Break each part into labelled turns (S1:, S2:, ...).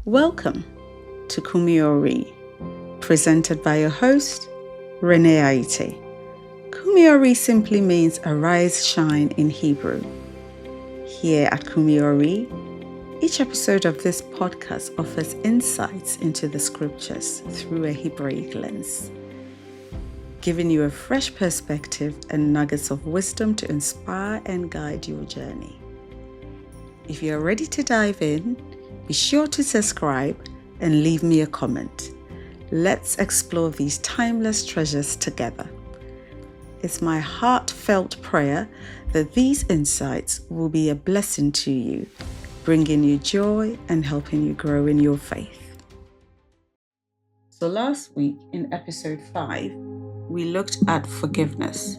S1: Welcome to Kumiori, presented by your host, Renee Aite. Kumiori simply means arise, shine in Hebrew. Here at Kumiori, each episode of this podcast offers insights into the scriptures through a Hebraic lens, giving you a fresh perspective and nuggets of wisdom to inspire and guide your journey. If you are ready to dive in, be sure to subscribe and leave me a comment. Let's explore these timeless treasures together. It's my heartfelt prayer that these insights will be a blessing to you, bringing you joy and helping you grow in your faith. So last week in episode 5, we looked at forgiveness.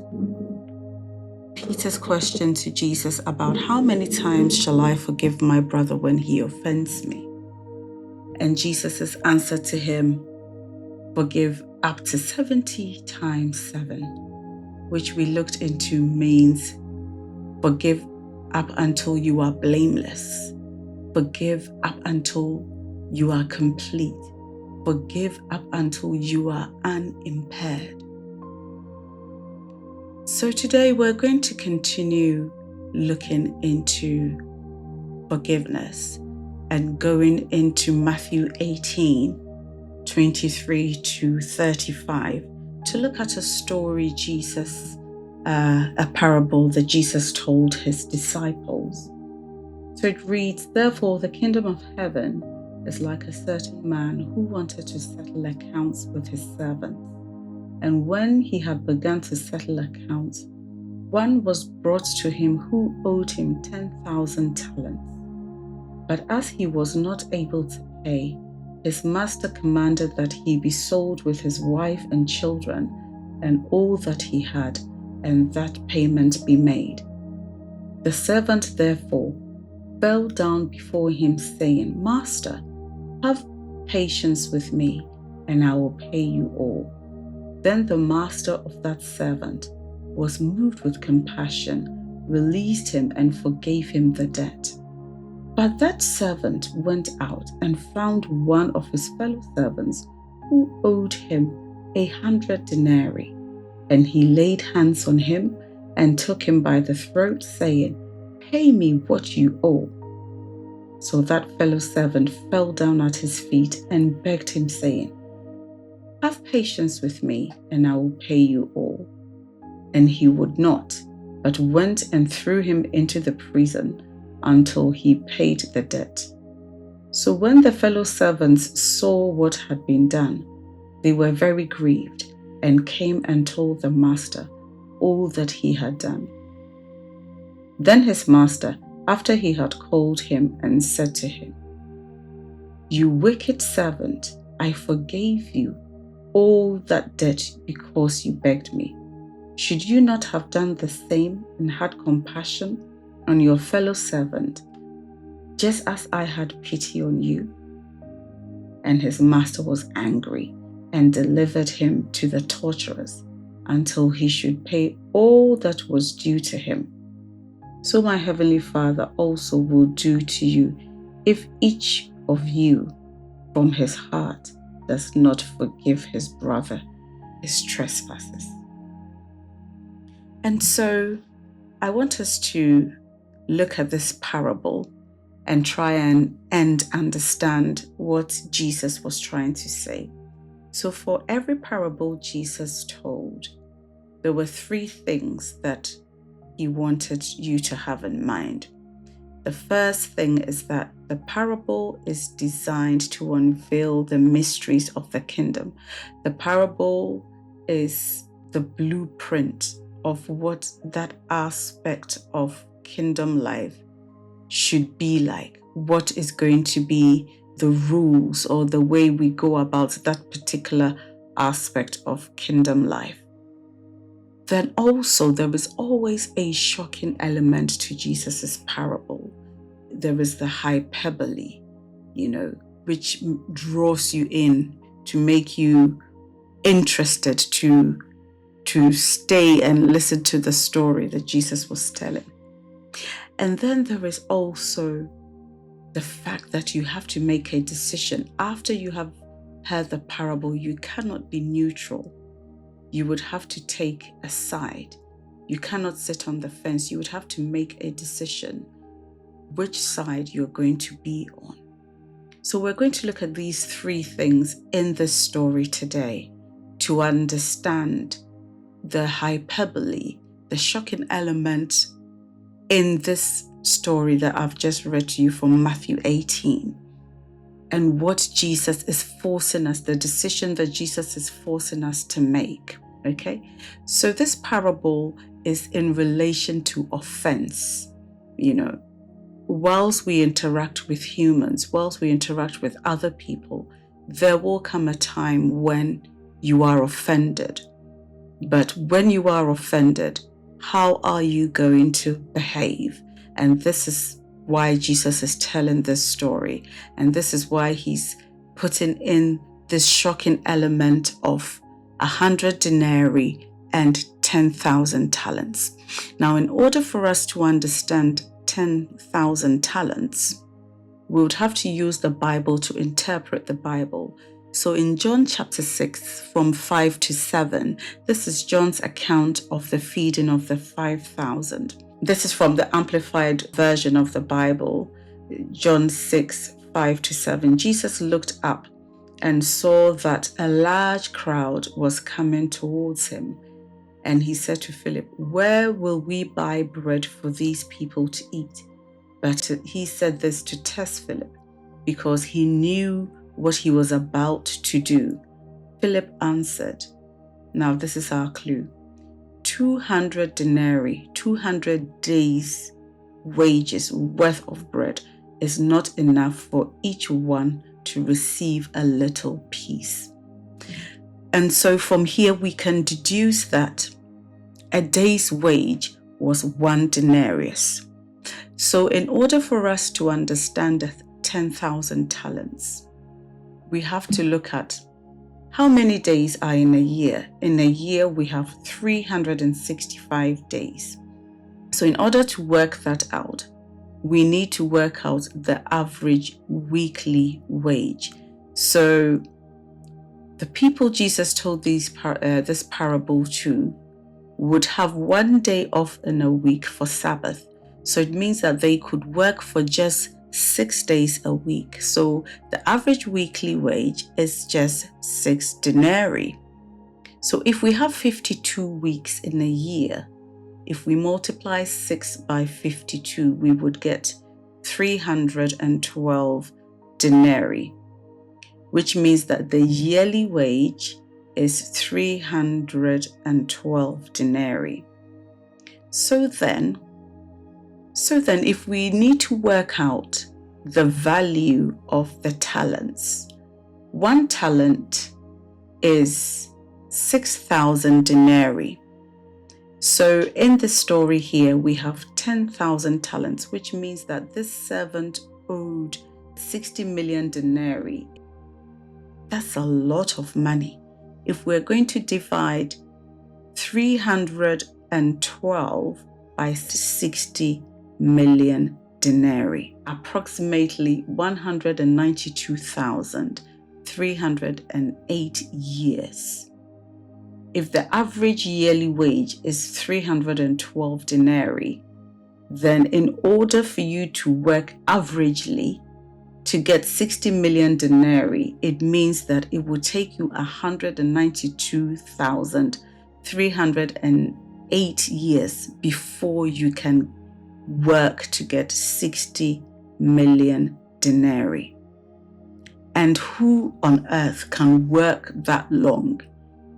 S1: Peter's question to Jesus about how many times shall I forgive my brother when he offends me? And Jesus' answer to him, forgive up to 70 times 7, which we looked into means forgive up until you are blameless. Forgive up until you are complete. Forgive up until you are unimpaired. So today we're going to continue looking into forgiveness and going into Matthew 18, 23 to 35 to look at a story a parable that Jesus told his disciples. So it reads, therefore the kingdom of heaven is like a certain man who wanted to settle accounts with his servants. And when he had begun to settle accounts, one was brought to him who owed him 10,000 talents. But as he was not able to pay, his master commanded that he be sold with his wife and children and all that he had, and that payment be made. The servant therefore fell down before him, saying, Master, have patience with me, and I will pay you all. Then the master of that servant was moved with compassion, released him, and forgave him the debt. But that servant went out and found one of his fellow servants who owed him 100 denarii, and he laid hands on him and took him by the throat, saying, Pay me what you owe. So that fellow servant fell down at his feet and begged him, saying, Have patience with me, and I will pay you all. And he would not, but went and threw him into the prison until he paid the debt. So when the fellow servants saw what had been done, they were very grieved, and came and told the master all that he had done. Then his master, after he had called him, and said to him, You wicked servant, I forgave you all that debt because you begged me. Should you not have done the same and had compassion on your fellow servant, just as I had pity on you? And his master was angry and delivered him to the torturers until he should pay all that was due to him. So my heavenly Father also will do to you if each of you from his heart does not forgive his brother his trespasses. And so I want us to look at this parable and try and understand what Jesus was trying to say. So for every parable Jesus told, there were 3 things that he wanted you to have in mind. The first thing is that the parable is designed to unveil the mysteries of the kingdom. The parable is the blueprint of what that aspect of kingdom life should be like, what is going to be the rules or the way we go about that particular aspect of kingdom life. Then also there is always a shocking element to Jesus's parable. There is the hyperbole, which draws you in to make you interested to stay and listen to the story that Jesus was telling. And then there is also the fact that you have to make a decision. After you have heard the parable, you cannot be neutral. You would have to take a side. You cannot sit on the fence. You would have to make a decision which side you're going to be on. So we're going to look at these three things in this story today to understand the hyperbole, the shocking element in this story that I've just read to you from Matthew 18, and what Jesus is forcing us, the decision that Jesus is forcing us to make. Okay, so this parable is in relation to offense. Whilst we interact with humans, whilst we interact with other people, there will come a time when you are offended. But when you are offended, how are you going to behave? And this is why Jesus is telling this story. And this is why he's putting in this shocking element of 100 denarii and 10,000 talents. Now, in order for us to understand 10,000 talents, we would have to use the Bible to interpret the Bible. So in John chapter 6, from 5 to 7, this is John's account of the feeding of the 5,000. This is from the Amplified version of the Bible, John 6, 5 to 7. Jesus looked up and saw that a large crowd was coming towards him. And he said to Philip, "Where will we buy bread for these people to eat?" But he said this to test Philip, because he knew what he was about to do. Philip answered, now this is our clue, 200 denarii, 200 days' wages worth of bread is not enough for each one to receive a little piece. And so from here we can deduce that a day's wage was 1 denarius. So in order for us to understand the 10,000 talents, we have to look at how many days are in a year. In a year, we have 365 days. So in order to work that out, we need to work out the average weekly wage. So the people Jesus told this parable to would have 1 day off in a week for Sabbath. So it means that they could work for just 6 days a week. So the average weekly wage is just 6 denarii. So if we have 52 weeks in a year, if we multiply 6 by 52, we would get 312 denarii, which means that the yearly wage is 312 denarii. So then, if we need to work out the value of the talents, 1 talent is 6,000 denarii. So in the story here, we have 10,000 talents, which means that this servant owed 60 million denarii. That's a lot of money. If we're going to divide 312 by 60 million denarii, approximately 192,308 years. If the average yearly wage is 312 denarii, then in order for you to work averagely to get 60 million denarii, it means that it will take you 192,308 years before you can work to get 60 million denarii. And who on earth can work that long?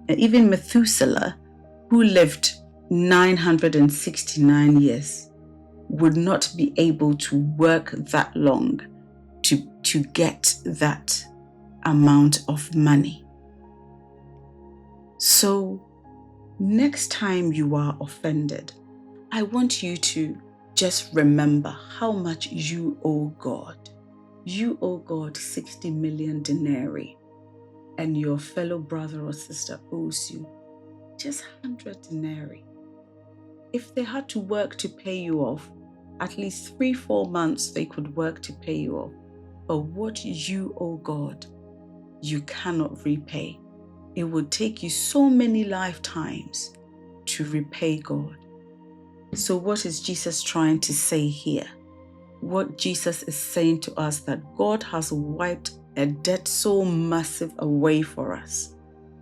S1: And even Methuselah, who lived 969 years, would not be able to work that long to get that amount of money. So next time you are offended, I want you to just remember how much you owe God. You owe God 60 million denarii, and your fellow brother or sister owes you just 100 denarii. If they had to work to pay you off, at least 3-4 months they could work to pay you off. But what you owe God, you cannot repay. It would take you so many lifetimes to repay God. So what is Jesus trying to say here? What Jesus is saying to us, that God has wiped a debt so massive away for us,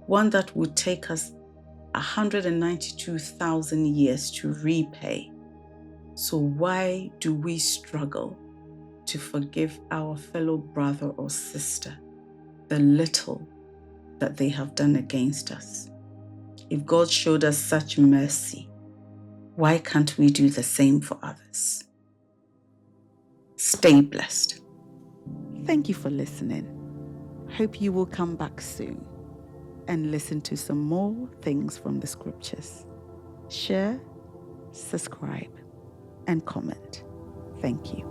S1: one that would take us 192,000 years to repay. So why do we struggle to forgive our fellow brother or sister the little that they have done against us? If God showed us such mercy, why can't we do the same for others? Stay blessed. Thank you for listening. Hope you will come back soon and listen to some more things from the scriptures. Share, subscribe, and comment. Thank you.